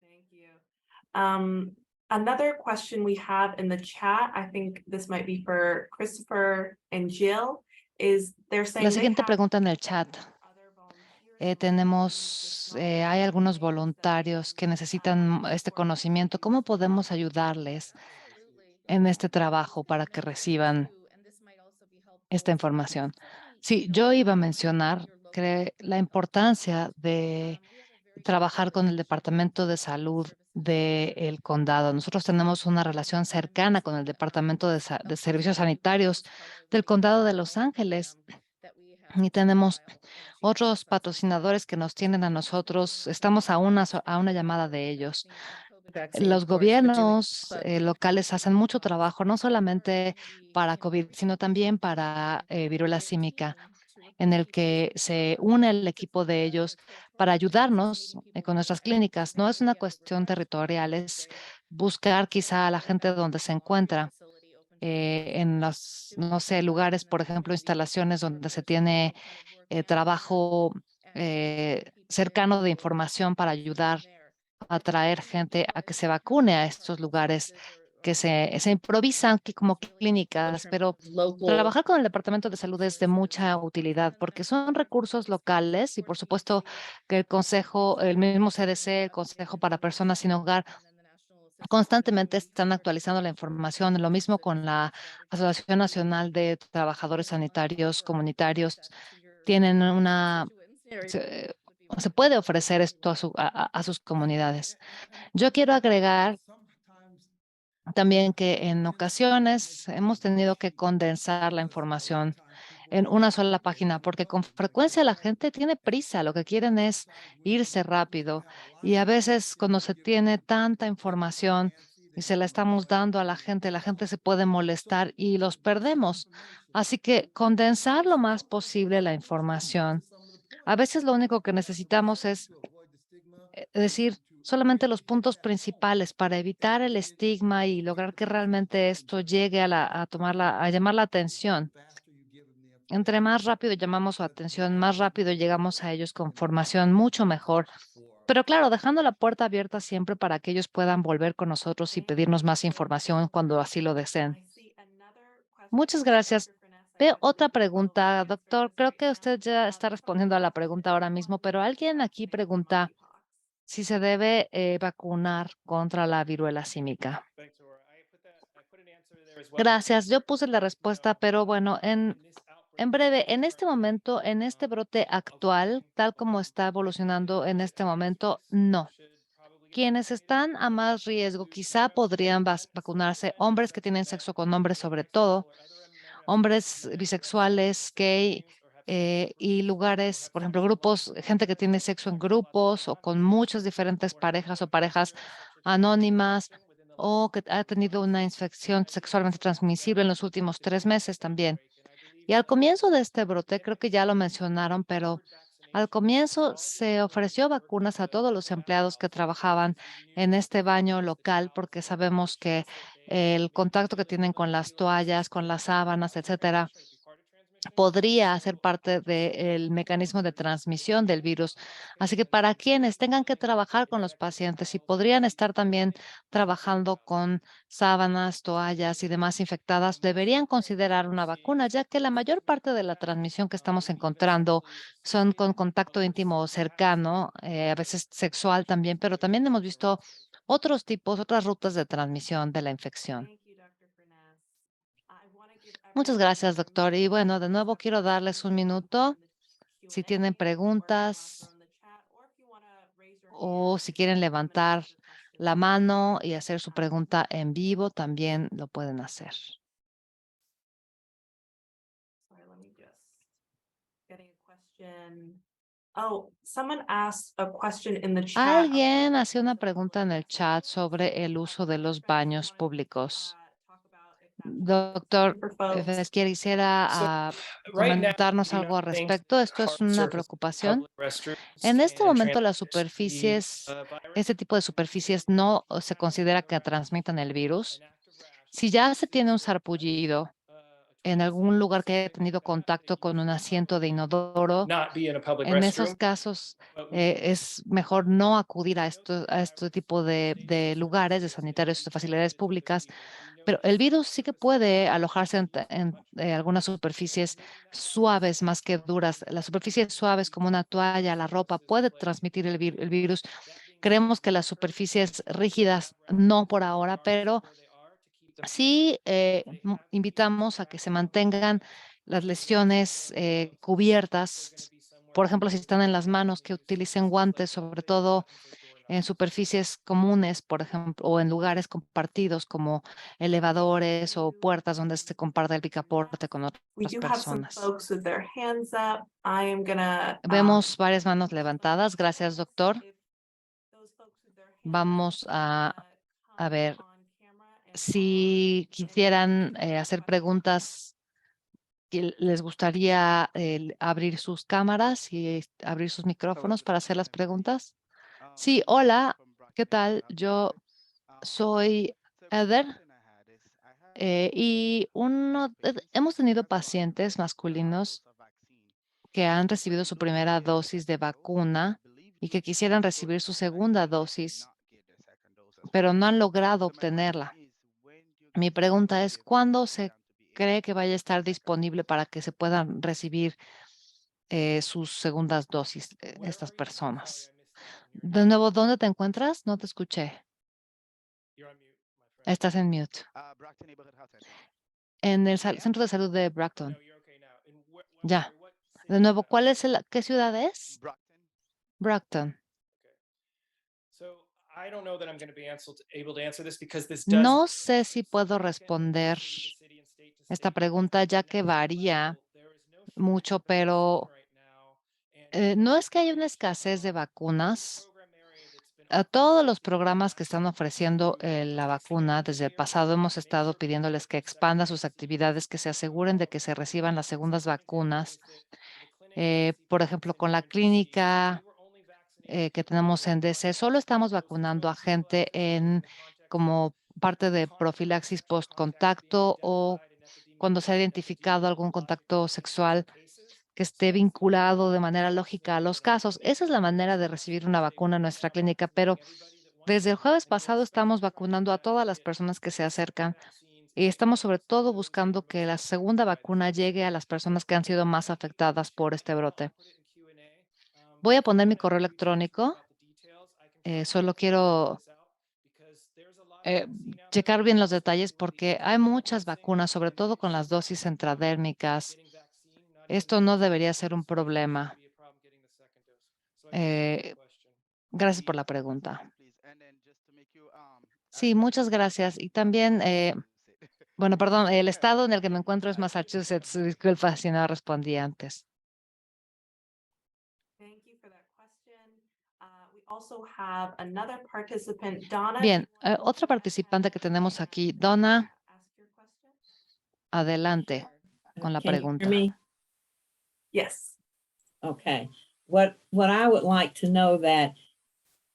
Thank you. Another question we have in the chat, I think this might be for Christopher and Jill, is they're saying. La they siguiente have pregunta en el chat. other volunteers Tenemos, hay algunos voluntarios que necesitan este conocimiento. ¿Cómo podemos ayudarles en este trabajo para que reciban esta información? Sí, yo iba a mencionar que la importancia de trabajar con el Departamento de Salud del condado. Nosotros tenemos una relación cercana con el Departamento de Servicios Sanitarios del condado de Los Ángeles y tenemos otros patrocinadores que nos tienen a nosotros. Estamos a una llamada de ellos. Los gobiernos locales hacen mucho trabajo, no solamente para COVID, sino también para viruela símica, en el que se une el equipo de ellos para ayudarnos con nuestras clínicas. No es una cuestión territorial, es buscar quizá a la gente donde se encuentra, en los, no sé, lugares, por ejemplo, instalaciones donde se tiene trabajo cercano de información para ayudar a traer gente a que se vacune a estos lugares que se improvisan como clínicas, pero trabajar con el Departamento de Salud es de mucha utilidad porque son recursos locales y por supuesto que el Consejo, el mismo CDC, el Consejo para Personas Sin Hogar, constantemente están actualizando la información. Lo mismo con la Asociación Nacional de Trabajadores Sanitarios Comunitarios. Tienen se puede ofrecer esto a sus comunidades. Yo quiero agregar también que en ocasiones hemos tenido que condensar la información en una sola página, porque con frecuencia la gente tiene prisa, lo que quieren es irse rápido y a veces cuando se tiene tanta información y se la estamos dando a la gente se puede molestar y los perdemos. Así que condensar lo más posible la información. A veces lo único que necesitamos es decir solamente los puntos principales para evitar el estigma y lograr que realmente esto llegue a llamar la atención. Entre más rápido llamamos su atención, más rápido llegamos a ellos con formación mucho mejor. Pero claro, dejando la puerta abierta siempre para que ellos puedan volver con nosotros y pedirnos más información cuando así lo deseen. Muchas gracias. Veo otra pregunta, doctor. Creo que usted ya está respondiendo a la pregunta ahora mismo, pero alguien aquí pregunta si se debe vacunar contra la viruela símica. Gracias. Yo puse la respuesta, pero bueno, en breve, en este momento, en este brote actual, tal como está evolucionando en este momento, no. Quienes están a más riesgo quizá podrían vacunarse, hombres que tienen sexo con hombres sobre todo, hombres bisexuales, gay, y lugares, por ejemplo, grupos, gente que tiene sexo en grupos o con muchas diferentes parejas o parejas anónimas o que ha tenido una infección sexualmente transmisible en los últimos 3 meses también. Y al comienzo de este brote, creo que ya lo mencionaron, pero al comienzo se ofreció vacunas a todos los empleados que trabajaban en este baño local, porque sabemos que el contacto que tienen con las toallas, con las sábanas, etcétera, podría ser parte del mecanismo de transmisión del virus. Así que para quienes tengan que trabajar con los pacientes y podrían estar también trabajando con sábanas, toallas y demás infectadas, deberían considerar una vacuna, ya que la mayor parte de la transmisión que estamos encontrando son con contacto íntimo o cercano, a veces sexual también, pero también hemos visto otros tipos, otras rutas de transmisión de la infección. Muchas gracias, doctor. Y bueno, de nuevo quiero darles un minuto. Si tienen preguntas o si quieren levantar la mano y hacer su pregunta en vivo, también lo pueden hacer. Sorry, let me just getting a question. Oh, someone asked a question in the chat. Alguien hacía una pregunta en el chat sobre el uso de los baños públicos. Doctor Vesquier, quisiera comentarnos algo al respecto. Esto es una preocupación. En este momento las superficies, este tipo de superficies no se considera que transmitan el virus. Si ya se tiene un sarpullido en algún lugar que haya tenido contacto con un asiento de inodoro, en esos casos es mejor no acudir a este tipo de lugares, de sanitarios, de facilidades públicas, pero el virus sí que puede alojarse en algunas superficies suaves más que duras. Las superficies suaves como una toalla, la ropa, puede transmitir el virus. Creemos que las superficies rígidas no por ahora, pero sí invitamos a que se mantengan las lesiones cubiertas. Por ejemplo, si están en las manos, que utilicen guantes, sobre todo en superficies comunes, por ejemplo, o en lugares compartidos como elevadores o puertas donde se comparte el picaporte con We otras do have some personas. folks with their hands up. I am gonna. Vemos varias manos levantadas. Gracias, doctor. Vamos a ver si quisieran hacer preguntas. Que les gustaría abrir sus cámaras y abrir sus micrófonos para hacer las preguntas. Sí, hola, ¿qué tal? Yo soy Eder y hemos tenido pacientes masculinos que han recibido su primera dosis de vacuna y que quisieran recibir su segunda dosis, pero no han logrado obtenerla. Mi pregunta es, ¿cuándo se cree que vaya a estar disponible para que se puedan recibir sus segundas dosis estas personas? De nuevo, ¿dónde te encuentras? No te escuché. Estás en mute. En el centro de salud de Brockton. Ya. De nuevo, ¿qué ciudad es? Brockton. No sé si puedo responder esta pregunta ya que varía mucho, pero no es que haya una escasez de vacunas. a todos los programas que están ofreciendo la vacuna, desde el pasado hemos estado pidiéndoles que expandan sus actividades, que se aseguren de que se reciban las segundas vacunas. Por ejemplo, con la clínica que tenemos en DC, solo estamos vacunando a gente como parte de profilaxis post-contacto o cuando se ha identificado algún contacto sexual que esté vinculado de manera lógica a los casos. Esa es la manera de recibir una vacuna en nuestra clínica, pero desde el jueves pasado estamos vacunando a todas las personas que se acercan y estamos sobre todo buscando que la segunda vacuna llegue a las personas que han sido más afectadas por este brote. Voy a poner mi correo electrónico. Solo quiero eh, checar bien los detalles porque hay muchas vacunas, sobre todo con las dosis intradérmicas. Esto no debería ser un problema. Eh, Gracias por la pregunta. Sí, muchas gracias. Y también, bueno, perdón, el estado en el que me encuentro es Massachusetts. Disculpa si no respondí antes. Thank you for that question. We also have another participant, Donna. Bien, otra participante que tenemos aquí, Donna, Ask your question. adelante con la Can you hear pregunta. me? Yes. Okay. What I would like to know that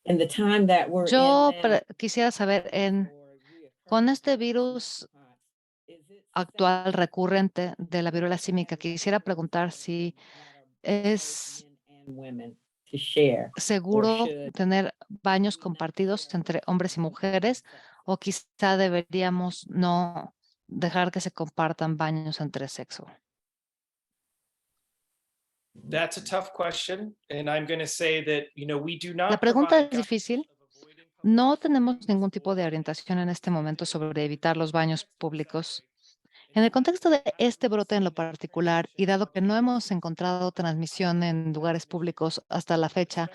in the time that we're in Yo now, quisiera saber, con este virus is it actual safe recurrente de la viruela símica, quisiera preguntar si es and women to share seguro should tener baños compartidos entre hombres y mujeres o quizá deberíamos no dejar que se compartan baños entre sexo. That's a tough question, and I'm going to say that, we do not La pregunta provide es difícil. No tenemos ningún tipo de orientación en este momento sobre evitar los baños públicos. En el contexto de este brote en lo particular, y dado que no hemos encontrado transmisión en lugares públicos hasta la fecha,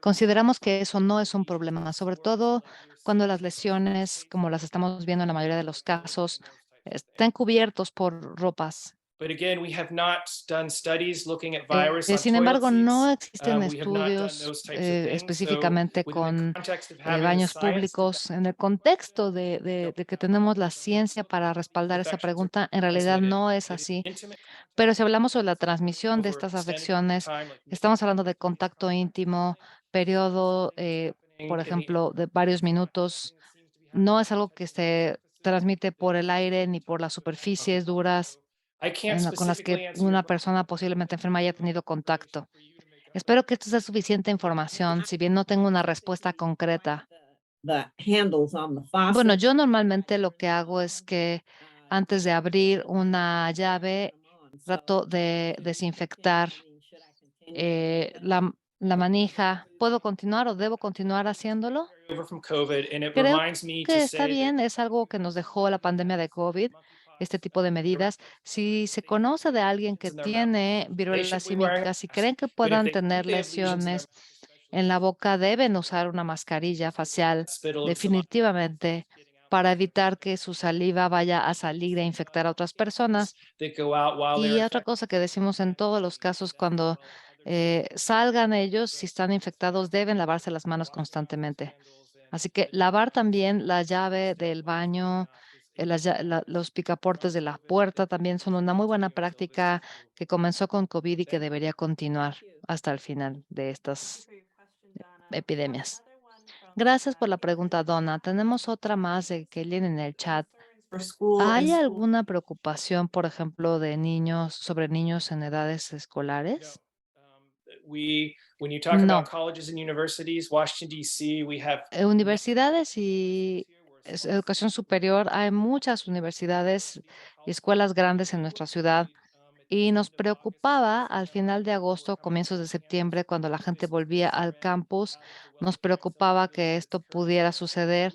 consideramos que eso no es un problema, sobre todo cuando las lesiones, como las estamos viendo en la mayoría de los casos, están cubiertos por ropas. But again, we have not done studies looking at virus on Sin toilet embargo, no seats. existen We have not done estudios those types of things. So específicamente within the con context of having the baños science to públicos. En el contexto de que tenemos la ciencia para respaldar esa infections are pregunta, en realidad transmitted no es in así. intimate Pero si hablamos sobre la transmisión de over estas extended periods of afecciones, time, like estamos hablando de contacto íntimo, periodo, por ejemplo, de varios minutos. No es algo que se transmite por el aire ni por las superficies duras I can't con las que specifically answer your una question. persona posiblemente enferma haya tenido contacto. Espero que esto sea suficiente información, si bien no tengo una respuesta concreta. the handles on the faucet? Bueno, yo normalmente lo que hago es que antes de abrir una llave, trato de desinfectar la manija. ¿Puedo continuar o debo continuar haciéndolo? Over from COVID, and it Creo reminds me to que está say that bien, es algo que nos dejó la pandemia de COVID, este tipo de medidas. Si se conoce de alguien que in their mouth, tiene they viruela should be wearing símica, a si mask. creen que But if puedan they think tener they have lesions in their lesiones mouth, especially en la boca, deben usar una mascarilla facial, hospital and saliva definitivamente, para evitar que su saliva vaya a salir e infectar a otras personas. that go out while they're Y otra infected. cosa que decimos en todos los casos, cuando salgan ellos, si están infectados, deben lavarse las manos constantemente. Así que lavar también la llave del baño, los picaportes de la puerta también son una muy buena práctica que comenzó con COVID y que debería continuar hasta el final de estas epidemias. Gracias por la pregunta, Donna. Tenemos otra más de Kellyn en el chat. For school and ¿Hay school. alguna preocupación, por ejemplo, de sobre niños en edades escolares? When you talk No. about colleges and universities, Washington, D.C., we have Universidades y educación superior, hay muchas universidades y escuelas grandes en nuestra ciudad y nos preocupaba al final de agosto, comienzos de septiembre, cuando la gente volvía al campus, nos preocupaba que esto pudiera suceder.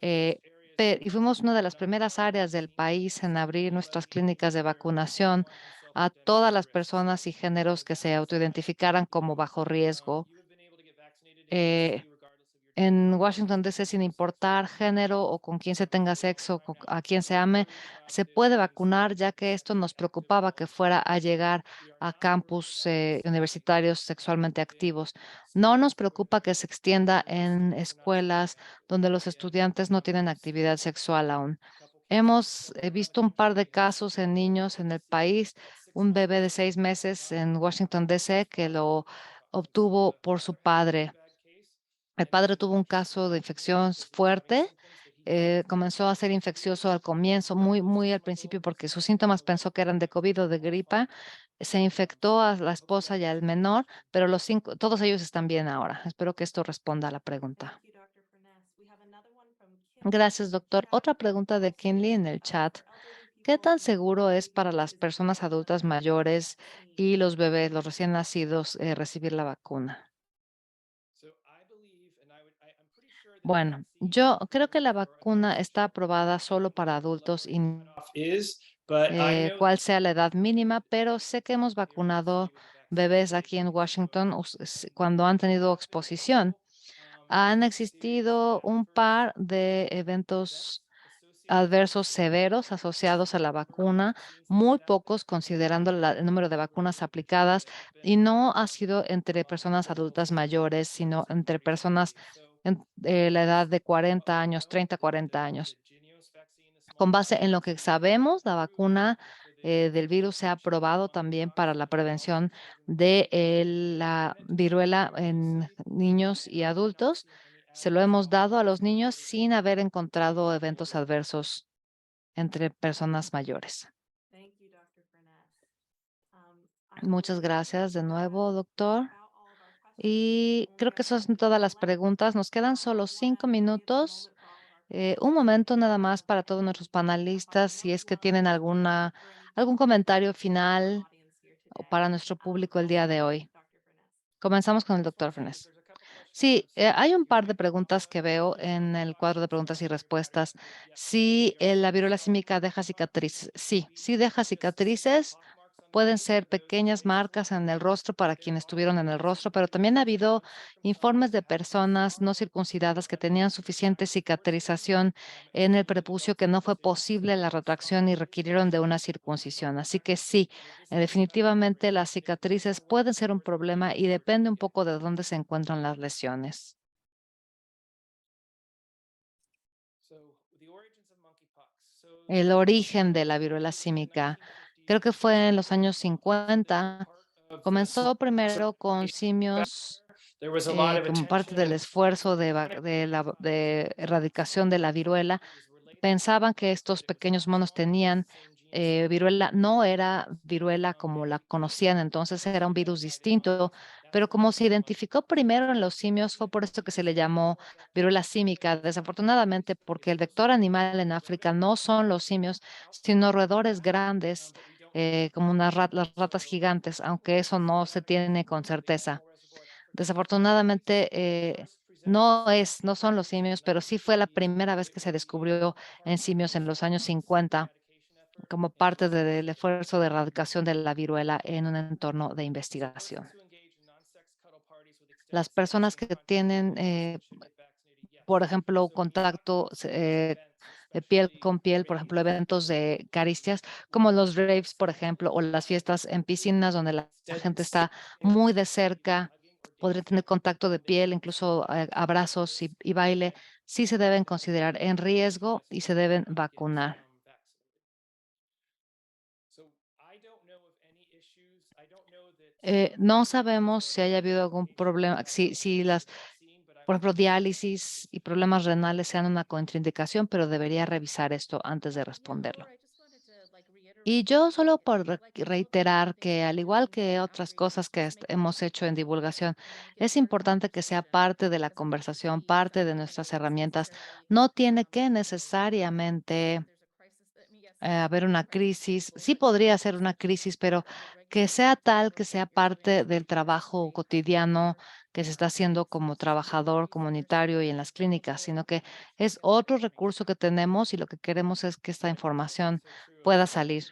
Y fuimos una de las primeras áreas del país en abrir nuestras clínicas de vacunación a todas las personas y géneros que se autoidentificaran como bajo riesgo. en Washington, D.C., sin importar género o con quién se tenga sexo, a quién se ame, se puede vacunar, ya que esto nos preocupaba que fuera a llegar a campus universitarios sexualmente activos. No nos preocupa que se extienda en escuelas donde los estudiantes no tienen actividad sexual aún. Hemos visto un par de casos en niños en el país, un bebé de 6 meses en Washington, D.C., que lo obtuvo por su padre. El padre tuvo un caso de infección fuerte, comenzó a ser infeccioso al comienzo, muy al principio, porque sus síntomas pensó que eran de COVID o de gripa. Se infectó a la esposa y al menor, pero todos ellos están bien ahora. Espero que esto responda a la pregunta. Gracias, doctor. Otra pregunta de Kinley en el chat. ¿Qué tan seguro es para las personas adultas mayores y los bebés, los recién nacidos, recibir la vacuna? Bueno, yo creo que la vacuna está aprobada solo para adultos y cuál sea la edad mínima, pero sé que hemos vacunado bebés aquí en Washington cuando han tenido exposición. Han existido un par de eventos adversos severos asociados a la vacuna, muy pocos considerando el número de vacunas aplicadas, y no ha sido entre personas adultas mayores, sino entre personas en la edad de 40 años, 30, 40 años. Con base en lo que sabemos, la vacuna del virus se ha aprobado también para la prevención de la viruela en niños y adultos. Se lo hemos dado a los niños sin haber encontrado eventos adversos entre personas mayores. Muchas gracias de nuevo, doctor. Y creo que esas son todas las preguntas. Nos quedan solo 5 minutos. Un momento nada más para todos nuestros panelistas, si es que tienen algún comentario final o para nuestro público el día de hoy. Comenzamos con el doctor Furness. Sí, hay un par de preguntas que veo en el cuadro de preguntas y respuestas. Si la viruela símica deja cicatrices. Sí, sí deja cicatrices. Pueden ser pequeñas marcas en el rostro para quienes estuvieron en el rostro, pero también ha habido informes de personas no circuncidadas que tenían suficiente cicatrización en el prepucio que no fue posible la retracción y requirieron de una circuncisión. Así que sí, definitivamente las cicatrices pueden ser un problema y depende un poco de dónde se encuentran las lesiones. El origen de la viruela símica, creo que fue en los años 50. Comenzó primero con simios como parte del esfuerzo de erradicación de la viruela. Pensaban que estos pequeños monos tenían viruela, no era viruela como la conocían, entonces era un virus distinto, pero como se identificó primero en los simios, fue por esto que se le llamó viruela símica, desafortunadamente, porque el vector animal en África no son los simios, sino roedores grandes, como las ratas gigantes, aunque eso no se tiene con certeza. Desafortunadamente, no son los simios, pero sí fue la primera vez que se descubrió en simios en los años 50 como parte del esfuerzo de erradicación de la viruela en un entorno de investigación. Las personas que tienen, por ejemplo, contacto de piel con piel, por ejemplo, eventos de caricias, como los raves, por ejemplo, o las fiestas en piscinas donde la gente está muy de cerca, podría tener contacto de piel, incluso abrazos y baile, sí se deben considerar en riesgo y se deben vacunar. No sabemos si haya habido algún problema, si por ejemplo, diálisis y problemas renales sean una contraindicación, pero debería revisar esto antes de responderlo. Y yo solo por reiterar que al igual que otras cosas que hemos hecho en divulgación, es importante que sea parte de la conversación, parte de nuestras herramientas. No tiene que necesariamente haber una crisis. Sí podría ser una crisis, pero que sea tal, que sea parte del trabajo cotidiano que se está haciendo como trabajador comunitario y en las clínicas, sino que es otro recurso que tenemos y lo que queremos es que esta información pueda salir.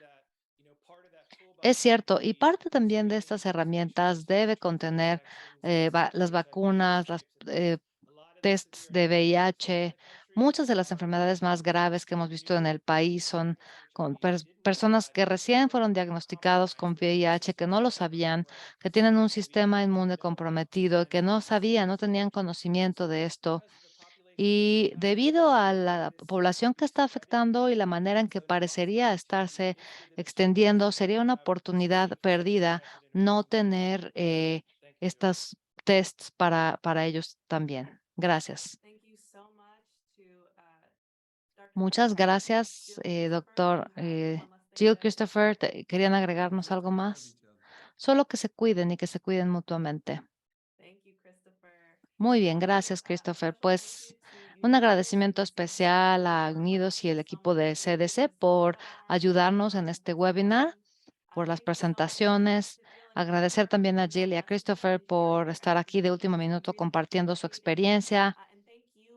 Es cierto, y parte también de estas herramientas debe contener las vacunas, tests de VIH. Muchas de las enfermedades más graves que hemos visto en el país son con personas que recién fueron diagnosticados con VIH, que no lo sabían, que tienen un sistema inmune comprometido, que no sabían, no tenían conocimiento de esto. Y debido a la población que está afectando y la manera en que parecería estarse extendiendo, sería una oportunidad perdida no tener estas tests para ellos también. Gracias. Muchas gracias, doctor Jill, Christopher. ¿Querían agregarnos algo más? Solo que se cuiden y que se cuiden mutuamente. Muy bien, gracias, Christopher. Pues un agradecimiento especial a Unidos y el equipo de CDC por ayudarnos en este webinar, por las presentaciones. Agradecer también a Jill y a Christopher por estar aquí de último minuto compartiendo su experiencia.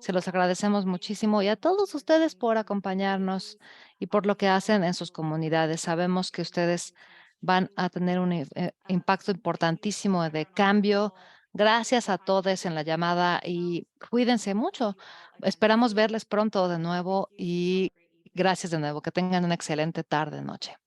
Se los agradecemos muchísimo y a todos ustedes por acompañarnos y por lo que hacen en sus comunidades. Sabemos que ustedes van a tener un impacto importantísimo de cambio. Gracias a todos en la llamada y cuídense mucho. Esperamos verles pronto de nuevo y gracias de nuevo. Que tengan una excelente tarde, noche.